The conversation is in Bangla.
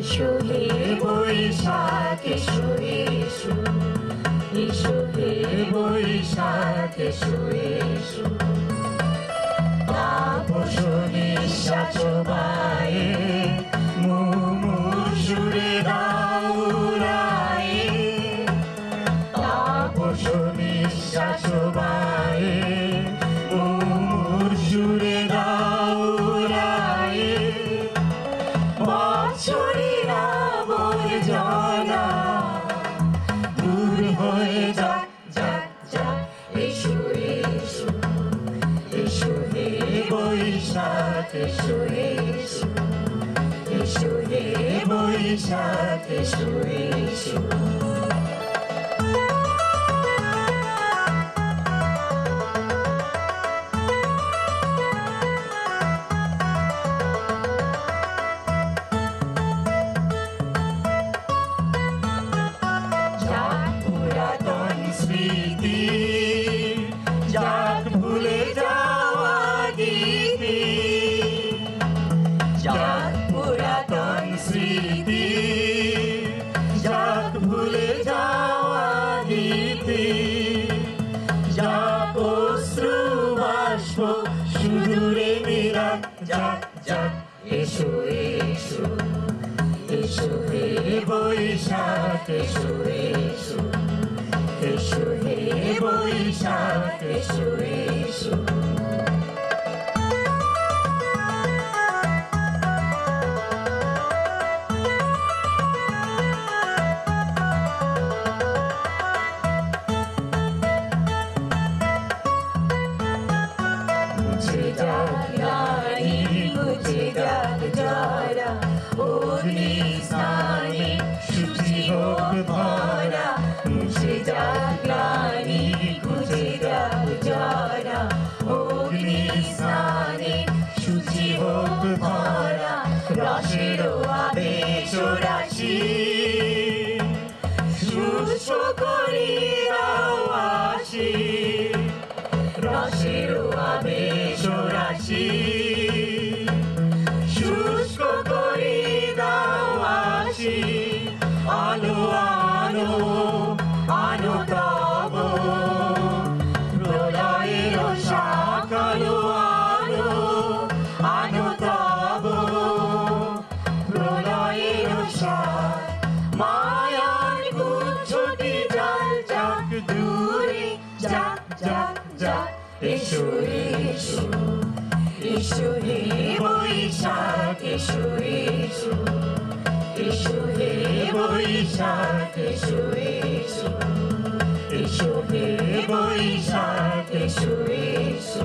এসো হে বৈশাখ এসো এসো, এসো হে বৈশাখ এসো এসো। তাপস নিঃশ্বাস বায়ে মুমুর সুরে দাউরায়ে, তাপস নিঃশ্বাস বায়ে মুমুর সুরে দাউরায়ে। বছরের আবর্জনা দূর হয়ে যাক যাক যাক, এসো এসো, এসো হে বৈশাখ এসো এসো, এসো হে বৈশাখ এসো এসো। স্মৃতি যাক ভুলে যাওয়া গীতি, যাক পুরাতন স্মৃতি যাক ভুলে যাওয়া গীতি, যাক অশ্রু বাষ্প সুদূরে নিরাট যাক যাক, এসো এসো, এসো হে বৈশাখ এসো এসো, এসো হে বৈশাখ এসো এসো। মুছে যাক গ্লানি মুছে যাক জরা, অগ্নি স্নানে শুচি হোক ভরা। মুছে যাক গ্লানি মুছে যাক জরা, অগ্নি স্নানে শুচি হোক ভরা। রসের আবেশ রাশি শুষ্ক করি দাও আসি, রসের আবেশ রাশি শুষ্ক করি দাও আসি। আলো আলো আলো তব প্রলয়ের শাখালো, আলো আলো তব প্রলয়ের শাখ। মায়ার গুচ্ছটি জাল যাক দূরে যাক যাক যাক, এসো এসো, এসো হে বৈশাখ এসো এসো, এসো হে বৈশাখ এসো এসো, এসো হে বৈশাখ এসো এসো।